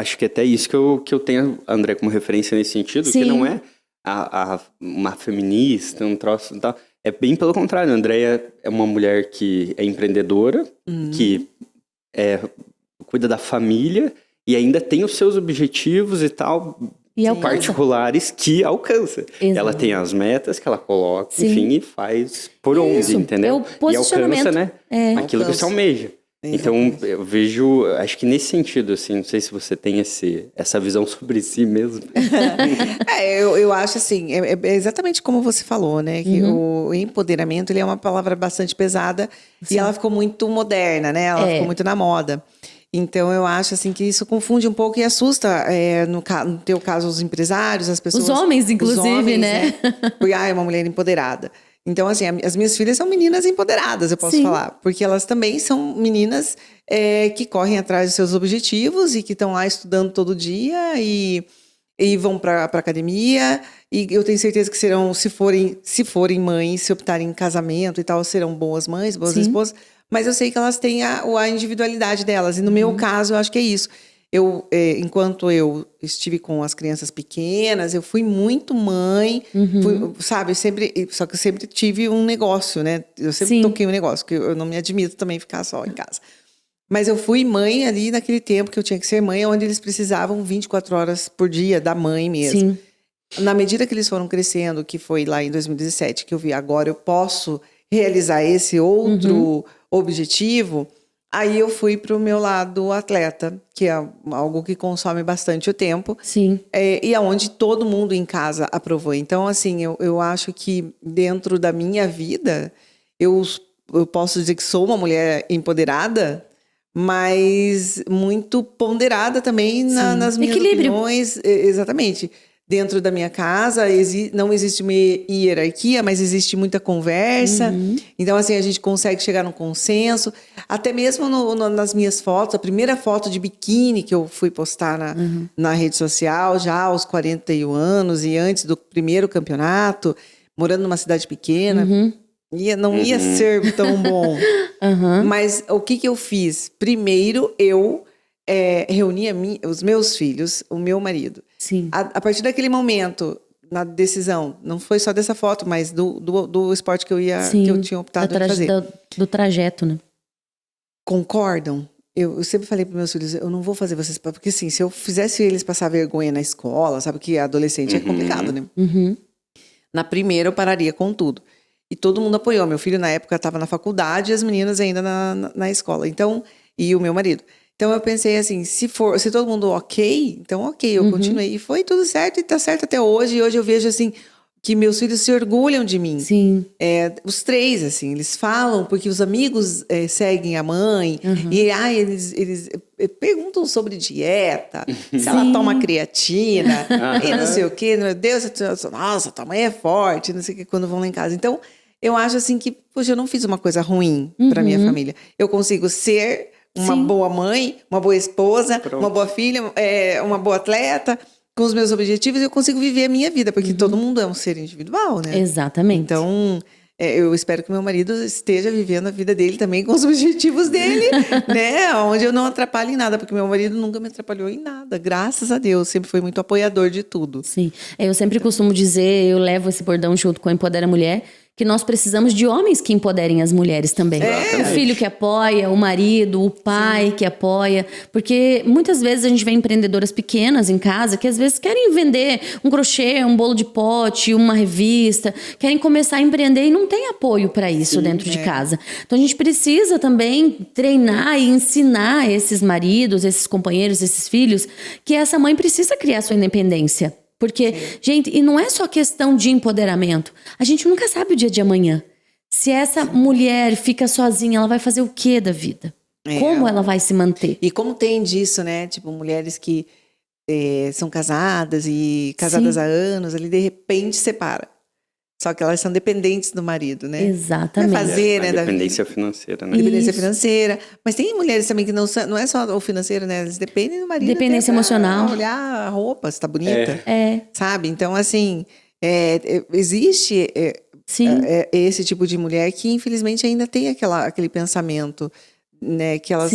Acho que até isso que eu tenho, André, como referência nesse sentido, que não é uma feminista, um troço e tal. É bem pelo contrário. A Andréia é uma mulher que é empreendedora, que cuida da família e ainda tem os seus objetivos e tal... E particulares que alcança. Exato. Ela tem as metas que ela coloca, enfim, e faz por onde, entendeu? É o posicionamento. E alcança, né? Aquilo que você almeja. Então, eu vejo, acho que nesse sentido, assim, não sei se você tem essa visão sobre si mesmo. Eu acho assim, é exatamente como você falou, né? Que o empoderamento, ele é uma palavra bastante pesada e ela ficou muito moderna, né? Ela ficou muito na moda. Então, eu acho assim que isso confunde um pouco e assusta, no teu caso, os empresários, as pessoas... Os homens, inclusive, né? Porque, é uma mulher empoderada. Então, assim, as minhas filhas são meninas empoderadas, eu posso falar. Porque elas também são meninas que correm atrás dos seus objetivos e que estão lá estudando todo dia e vão para academia. E eu tenho certeza que serão, se forem mães, se optarem em casamento e tal, serão boas mães, boas esposas. Mas eu sei que elas têm a individualidade delas. E no meu caso, eu acho que é isso. Enquanto eu estive com as crianças pequenas, eu fui muito mãe. Sabe, só que eu sempre tive um negócio, né? Eu sempre toquei um negócio, porque eu não me admito também ficar só em casa. Mas eu fui mãe ali naquele tempo que eu tinha que ser mãe, onde eles precisavam 24 horas por dia da mãe mesmo. Sim. Na medida que eles foram crescendo, que foi lá em 2017, que eu vi agora eu posso realizar esse outro objetivo, aí eu fui para o meu lado atleta, que é algo que consome bastante o tempo. Sim. E aonde todo mundo em casa aprovou. Então, assim, eu acho que dentro da minha vida, eu eu posso dizer que sou uma mulher empoderada, mas muito ponderada também nas minhas opiniões. Exatamente. Dentro da minha casa, não existe uma hierarquia, mas existe muita conversa. Então, assim, a gente consegue chegar num consenso. Até mesmo nas minhas fotos, a primeira foto de biquíni que eu fui postar na rede social, já aos 41 anos e antes do primeiro campeonato, morando numa cidade pequena, não ia ser tão bom. Mas o que eu fiz? Primeiro, eu reuni os meus filhos, o meu marido. Sim. A partir daquele momento, na decisão, não foi só dessa foto, mas do esporte que eu tinha optado em fazer. Do trajeto, né? Concordam? Eu sempre falei para meus filhos, eu não vou fazer vocês... Porque assim, se eu fizesse eles passar vergonha na escola, sabe que adolescente é complicado, né? Na primeira eu pararia com tudo. E todo mundo apoiou. Meu filho, na época, estava na faculdade e as meninas ainda na escola. Então, e o meu marido. Então, eu pensei assim, se todo mundo ok, então ok, eu continuei. E foi tudo certo e tá certo até hoje. E hoje eu vejo, assim, que meus filhos se orgulham de mim. Sim. Os três, assim, eles falam, porque os amigos seguem a mãe. E eles perguntam sobre dieta, se ela toma creatina, e não sei o quê. Meu Deus, nossa, tua mãe é forte, não sei o que, quando vão lá em casa. Então, eu acho, assim, que, poxa, eu não fiz uma coisa ruim para minha família. Eu consigo ser uma boa mãe, uma boa esposa, uma boa filha, uma boa atleta, com os meus objetivos, eu consigo viver a minha vida, porque todo mundo é um ser individual, né? Exatamente. Então, eu espero que meu marido esteja vivendo a vida dele também com os objetivos dele, né? Onde eu não atrapalho em nada, porque meu marido nunca me atrapalhou em nada, graças a Deus, sempre foi muito apoiador de tudo. Sim. Eu sempre costumo dizer, eu levo esse bordão junto com a Empodera Mulher, que nós precisamos de homens que empoderem as mulheres também. O filho que apoia, o marido, o pai que apoia. Porque muitas vezes a gente vê empreendedoras pequenas em casa que às vezes querem vender um crochê, um bolo de pote, uma revista, querem começar a empreender e não tem apoio para isso dentro de casa. Então a gente precisa também treinar e ensinar esses maridos, esses companheiros, esses filhos, que essa mãe precisa criar sua independência. Porque, gente, e não é só questão de empoderamento. A gente nunca sabe o dia de amanhã. Se essa mulher fica sozinha, ela vai fazer o quê da vida? Como ela vai se manter? E como tem disso, né? Tipo, mulheres que são casadas e casadas há anos, ali de repente separa. Só que elas são dependentes do marido, né? Exatamente. Vai fazer, né? Dependência financeira, né? Dependência financeira. Mas tem mulheres também que não é só o financeiro, né? Eles dependem do marido. Dependência emocional. Olhar a roupa, se tá bonita. É. Sabe? Então, assim, existe esse tipo de mulher que, infelizmente, ainda tem aquele pensamento, né? Que elas,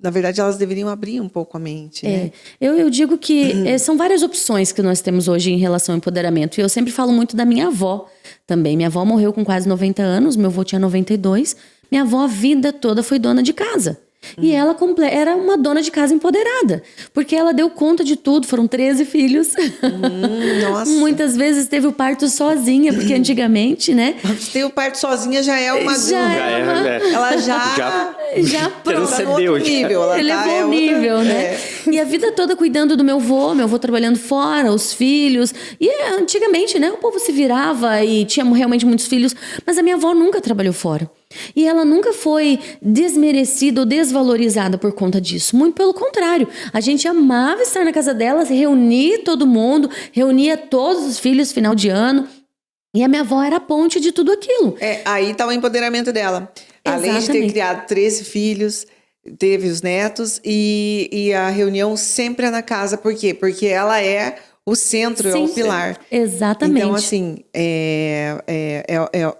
na verdade, elas deveriam abrir um pouco a mente, né? Eu digo que são várias opções que nós temos hoje em relação ao empoderamento. E eu sempre falo muito da minha avó também. Minha avó morreu com quase 90 anos, meu avô tinha 92. Minha avó a vida toda foi dona de casa. E ela era uma dona de casa empoderada. Porque ela deu conta de tudo. Foram 13 filhos. Nossa. Muitas vezes teve o parto sozinha. Porque antigamente, né? Ter o parto sozinha já é uma... Ela já transcendeu. Nível. Ela elevou o nível, né? E a vida toda cuidando do meu avô trabalhando fora, os filhos. E antigamente, né? O povo se virava e tinha realmente muitos filhos. Mas a minha avó nunca trabalhou fora. E ela nunca foi desmerecida ou desvalorizada por conta disso. Muito pelo contrário. A gente amava estar na casa dela, reunir todo mundo, reunia todos os filhos final de ano. E a minha avó era a ponte de tudo aquilo. Aí tá o empoderamento dela. Exatamente. Além de ter criado 13 filhos, teve os netos e a reunião sempre é na casa. Por quê? Porque ela é o centro, é o pilar. Exatamente. Então, assim, é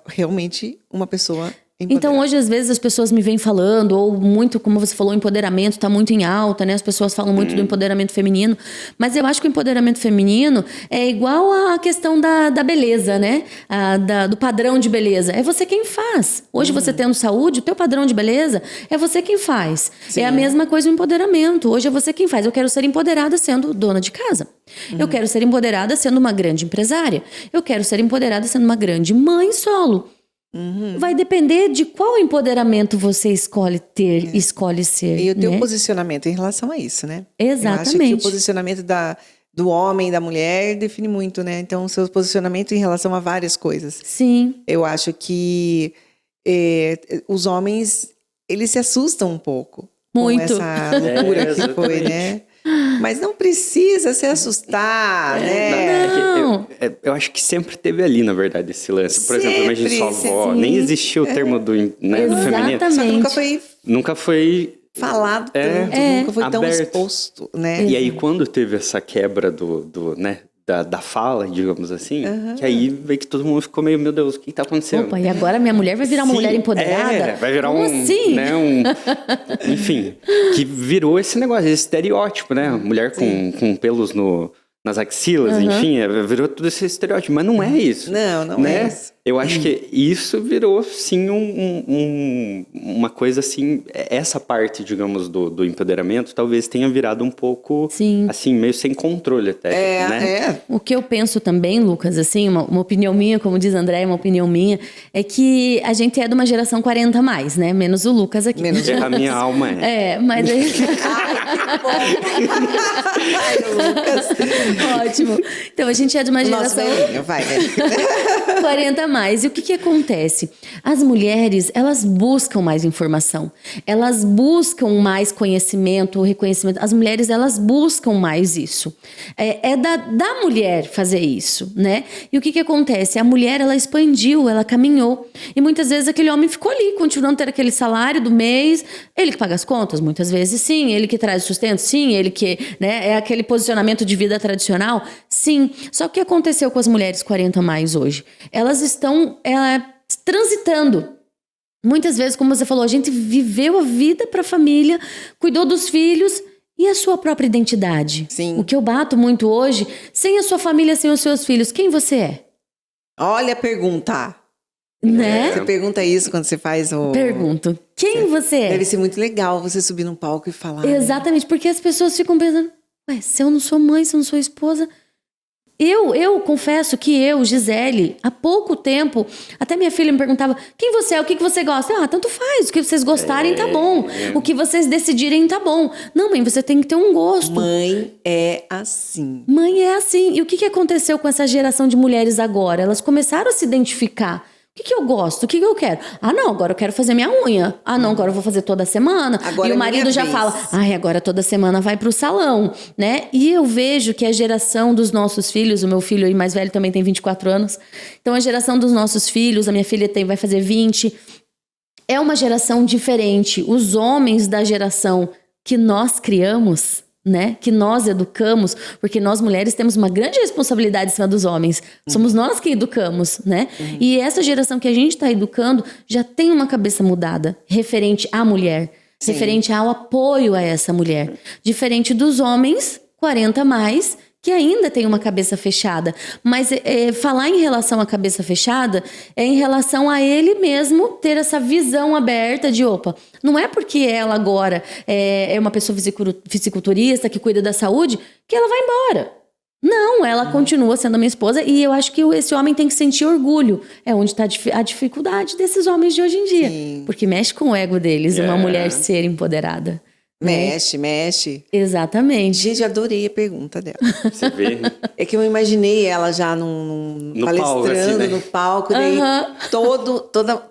realmente uma pessoa... Então, hoje, às vezes, as pessoas me vêm falando, ou muito, como você falou, o empoderamento está muito em alta, né? As pessoas falam muito do empoderamento feminino. Mas eu acho que o empoderamento feminino é igual à questão da beleza, né? Do padrão de beleza. É você quem faz. Hoje, você tendo saúde, o teu padrão de beleza é você quem faz. Sim. É a mesma coisa o empoderamento. Hoje é você quem faz. Eu quero ser empoderada sendo dona de casa. Eu quero ser empoderada sendo uma grande empresária. Eu quero ser empoderada sendo uma grande mãe solo. Vai depender de qual empoderamento você escolhe ter, escolhe ser. E o teu posicionamento em relação a isso, né? Exatamente. Eu acho que o posicionamento do homem, da mulher, define muito, né? Então, o seu posicionamento em relação a várias coisas. Sim. Eu acho que os homens, eles se assustam um pouco. Muito. Com essa loucura que foi, né? Mas não precisa se assustar, né? Não. Eu acho que sempre teve ali, na verdade, esse lance. Por exemplo, imagina sua avó, sim. nem existia o termo do feminino. Só que nunca foi falado tanto, nunca foi tão exposto, né? E aí, quando teve essa quebra né, da fala, digamos assim, que aí veio que todo mundo ficou meio, meu Deus, o que tá acontecendo? Opa, e agora minha mulher vai virar uma mulher empoderada? Vai virar Como assim? Né, enfim, que virou esse negócio, esse estereótipo, né? Mulher com pelos nas axilas, enfim, virou tudo esse estereótipo. Mas não é isso. Não né? é isso. Eu acho que isso virou, sim, uma coisa assim... Essa parte, digamos, do empoderamento, talvez tenha virado um pouco... Sim. Assim, meio sem controle até, né? O que eu penso também, Lucas, assim, uma opinião minha, como diz André, uma opinião minha, é que a gente é de uma geração 40 a mais, né? Menos o Lucas aqui. Menos a minha alma mas... Ai, Lucas. Ótimo. Então, a gente é de uma geração... Vai, 40 a mais. E o que acontece? As mulheres, elas buscam mais informação. Elas buscam mais conhecimento, reconhecimento. As mulheres, elas buscam mais isso. É da mulher fazer isso, né? E o que acontece? A mulher, ela expandiu, ela caminhou. E muitas vezes aquele homem ficou ali, continuando a ter aquele salário do mês. Ele que paga as contas, muitas vezes, sim. Ele que traz o sustento, sim. Ele que, né, é aquele posicionamento de vida tradicional, sim. Só que o que aconteceu com as mulheres 40 a mais hoje? Elas estão transitando. Muitas vezes, como você falou, a gente viveu a vida para a família, cuidou dos filhos e a sua própria identidade. Sim. O que eu bato muito hoje, sem a sua família, sem os seus filhos, quem você é? Olha a pergunta. Né? Você pergunta isso quando você faz o... Pergunto. Quem você é? Deve ser muito legal você subir num palco e falar. Exatamente, porque as pessoas ficam pensando, ué, se eu não sou mãe, se eu não sou esposa... Eu confesso que Gisele, há pouco tempo, até minha filha me perguntava, quem você é, o que você gosta? Tanto faz, o que vocês gostarem tá bom, o que vocês decidirem tá bom. Não, mãe, você tem que ter um gosto. Mãe é assim. Mãe é assim. E o que aconteceu com essa geração de mulheres agora? Elas começaram a se identificar. O que eu gosto? O que eu quero? Não, agora eu quero fazer minha unha. Não, agora eu vou fazer toda semana. Agora e o marido já fala, agora toda semana vai pro salão, né? E eu vejo que a geração dos nossos filhos, o meu filho aí mais velho também tem 24 anos. Então a geração dos nossos filhos, a minha filha vai fazer 20. É uma geração diferente. Os homens da geração que nós criamos, né, que nós educamos, porque nós mulheres temos uma grande responsabilidade em cima dos homens. Somos nós que educamos, né? E essa geração que a gente está educando já tem uma cabeça mudada, referente à mulher, referente ao apoio a essa mulher. Diferente dos homens, 40 a mais, que ainda tem uma cabeça fechada. Mas falar em relação à cabeça fechada é em relação a ele mesmo ter essa visão aberta de, não é porque ela agora é uma pessoa fisiculturista que cuida da saúde que ela vai embora. Não, ela continua sendo a minha esposa e eu acho que esse homem tem que sentir orgulho. É onde está a dificuldade desses homens de hoje em dia. Sim. Porque mexe com o ego deles, uma mulher ser empoderada. Mexe. Exatamente. Gente, eu adorei a pergunta dela. Você vê? É que eu imaginei ela já no palestrando, palco, assim, né? No palco, daí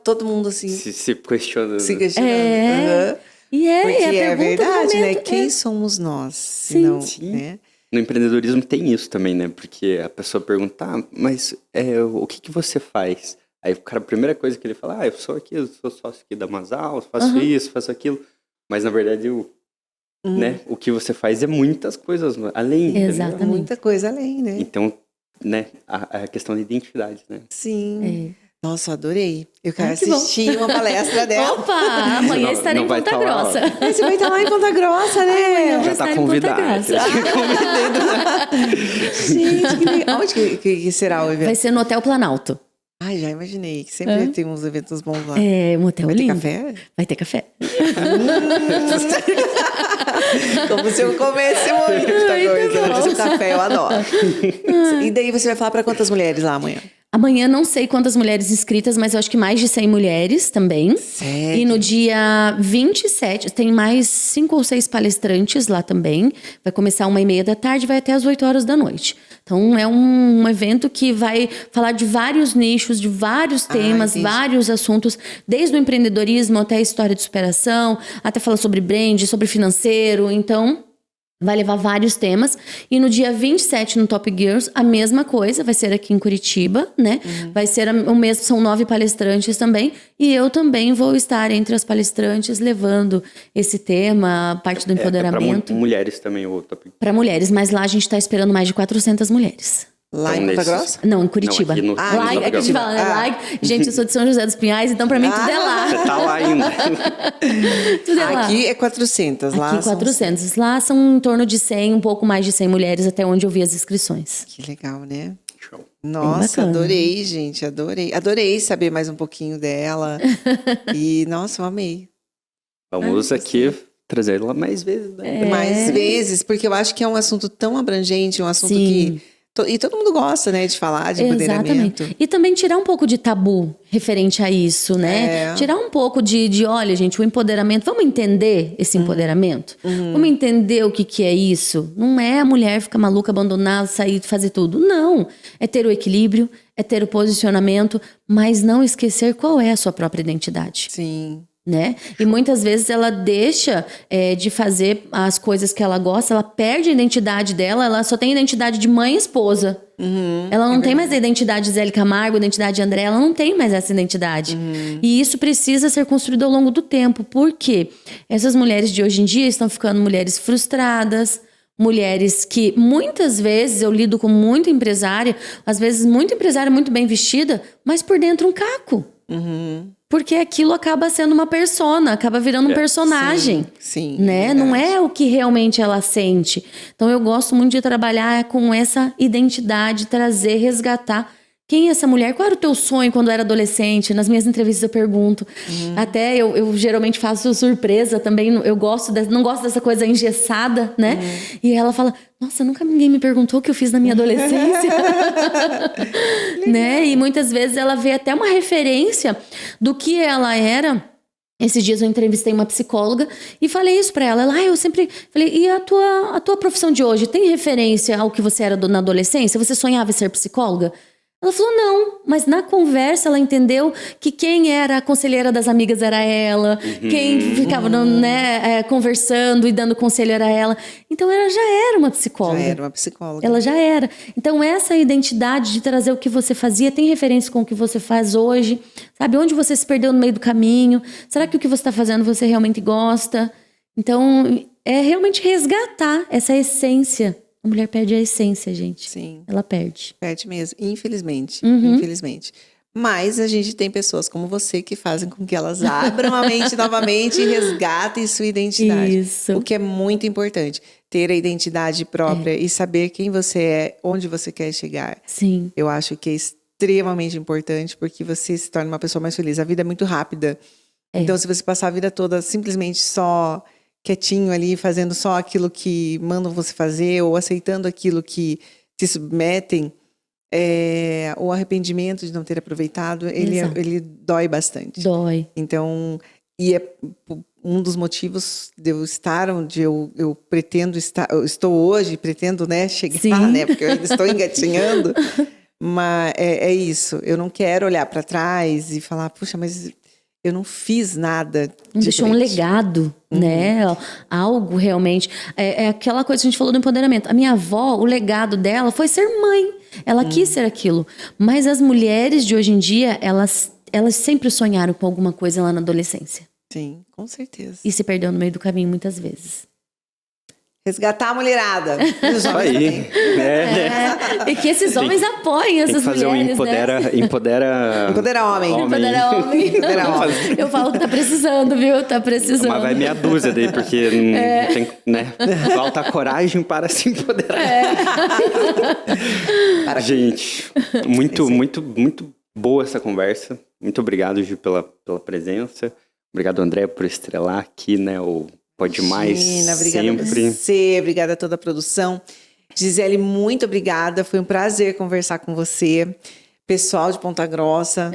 todo mundo assim... Se questionando. Se questionando. E porque é verdade, né? Quem somos nós? Sim. Sim. Né? No empreendedorismo tem isso também, né? Porque a pessoa pergunta, mas o que você faz? Aí o cara, a primeira coisa que ele fala, eu sou sócio aqui da Masal, faço isso, faço aquilo. Mas na verdade né? O que você faz é muitas coisas além. Exatamente. Entendeu? Muita coisa além, né? Então, né? A questão da identidade, né? Sim. Nossa, eu adorei. Eu quero assistir uma palestra dela. Opa, amanhã estarei em Ponta Grossa. Você vai estar lá em Ponta Grossa, né? Já está convidado. Gente, que legal. Onde que será o evento? Vai ser no Hotel Planalto. Ai, já imaginei. Que sempre tem uns eventos bons lá. É, um hotel lindo. Vai ter café? Vai ter café. Como se eu comesse muita coisa. Mas o café eu adoro. E daí você vai falar para quantas mulheres lá amanhã? Amanhã não sei quantas mulheres inscritas, mas eu acho que mais de 100 mulheres também. Sério? E no dia 27, tem mais 5 ou 6 palestrantes lá também. Vai começar 1h30 da tarde, vai até as 8 horas da noite. Então, é um evento que vai falar de vários nichos, de vários temas, vários assuntos, desde o empreendedorismo até a história de superação, até falar sobre brand, sobre financeiro. Então, vai levar vários temas. E no dia 27, no Top Girls, a mesma coisa. Vai ser aqui em Curitiba, né? Vai ser o mesmo, são 9 palestrantes também. E eu também vou estar entre as palestrantes, levando esse tema, a parte do empoderamento. Para mulheres também, o Top Girls. Para mulheres, mas lá a gente está esperando mais de 400 mulheres. Lá em Ponta Grossa? Não, em Curitiba. Não, lá, é que a gente fala, né? Lá, gente, eu sou de São José dos Pinhais, então pra mim tudo é lá. Você tá lá ainda. Tudo é lá. Aqui é 400, lá Aqui 400. Lá são em torno de 100, um pouco mais de 100 mulheres, até onde eu vi as inscrições. Que legal, né? Show. Nossa, adorei, gente, adorei. Adorei saber mais um pouquinho dela. E, nossa, eu amei. Vamos aqui trazer ela mais vezes, né? Mais vezes, porque eu acho que é um assunto tão abrangente, um assunto que... E todo mundo gosta, né, de falar de empoderamento. Exatamente. E também tirar um pouco de tabu referente a isso, né? Tirar um pouco de olha, gente, o empoderamento. Vamos entender esse empoderamento? Vamos entender o que é isso? Não é a mulher ficar maluca, abandonar, sair, fazer tudo. Não. É ter o equilíbrio, é ter o posicionamento, mas não esquecer qual é a sua própria identidade. Sim. Né? E muitas vezes ela deixa de fazer as coisas que ela gosta, ela perde a identidade dela, ela só tem a identidade de mãe e esposa. Ela não tem mais a identidade de Zélia Camargo, a identidade de André, ela não tem mais essa identidade. E isso precisa ser construído ao longo do tempo, porque essas mulheres de hoje em dia estão ficando mulheres frustradas, mulheres que muitas vezes eu lido com muita empresária, às vezes muito empresária muito bem vestida, mas por dentro um caco. Porque aquilo acaba sendo uma persona, acaba virando um personagem. Sim, né? Não é o que realmente ela sente. Então eu gosto muito de trabalhar com essa identidade, trazer, resgatar. Quem é essa mulher? Qual era o teu sonho quando era adolescente? Nas minhas entrevistas eu pergunto. Até eu geralmente faço surpresa também. Eu não gosto dessa coisa engessada, né? E ela fala, nossa, nunca ninguém me perguntou o que eu fiz na minha adolescência. Né? E muitas vezes ela vê até uma referência do que ela era. Esses dias eu entrevistei uma psicóloga e falei isso pra ela. Eu sempre falei, e a tua profissão de hoje tem referência ao que você era na adolescência? Você sonhava em ser psicóloga? Ela falou não, mas na conversa ela entendeu que quem era a conselheira das amigas era ela, quem ficava conversando e dando conselho era ela. Então ela já era uma psicóloga. Já era uma psicóloga. Ela já era. Então essa identidade de trazer o que você fazia tem referência com o que você faz hoje, sabe? Onde você se perdeu no meio do caminho? Será que o que você está fazendo você realmente gosta? Então é realmente resgatar essa essência. A mulher perde a essência, gente. Sim. Ela perde. Perde mesmo, infelizmente. Infelizmente. Mas a gente tem pessoas como você que fazem com que elas abram a mente novamente e resgatem sua identidade. Isso. O que é muito importante. Ter a identidade própria e saber quem você é, onde você quer chegar. Sim. Eu acho que é extremamente importante porque você se torna uma pessoa mais feliz. A vida é muito rápida. Então, se você passar a vida toda simplesmente só quietinho ali, fazendo só aquilo que mandam você fazer ou aceitando aquilo que te submetem, o arrependimento de não ter aproveitado, ele dói bastante. Dói. Então, e é um dos motivos de eu estar onde eu pretendo estar, eu estou hoje, pretendo, né, chegar, né, porque eu ainda estou engatinhando, mas é isso, eu não quero olhar para trás e falar, puxa, mas eu não fiz nada. Deixou um legado, né? Algo realmente. É aquela coisa que a gente falou do empoderamento. A minha avó, o legado dela foi ser mãe. Ela quis ser aquilo. Mas as mulheres de hoje em dia, elas sempre sonharam com alguma coisa lá na adolescência. Sim, com certeza. E se perdeu no meio do caminho muitas vezes. Resgatar a mulherada. Isso aí. E que esses homens apoiem essas mulheres, tem que fazer Empodera homem. Empodera homem. Eu falo que tá precisando, viu? Tá precisando. Mas vai meia dúzia daí, porque não tem, né? Falta coragem para se empoderar. Gente, muito boa essa conversa. Muito obrigado, Gi, pela presença. Obrigado, André, por estrelar aqui, né? Pode mais obrigada sempre. A você, obrigada a toda a produção. Gisele, muito obrigada. Foi um prazer conversar com você. pessoal de Ponta Grossa,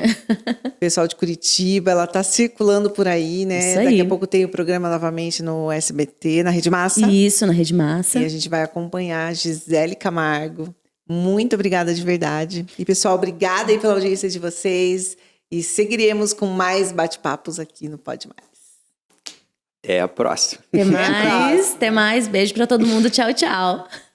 pessoal de Curitiba, ela tá circulando por aí, né? Isso aí. Daqui a pouco tem o programa novamente no SBT, na Rede Massa. Isso, na Rede Massa. E a gente vai acompanhar a Gisele Camargo. Muito obrigada de verdade. E, pessoal, obrigada aí pela audiência de vocês. E seguiremos com mais bate-papos aqui no Pode Mais. Até a próxima. Até mais. Beijo pra todo mundo. Tchau, tchau.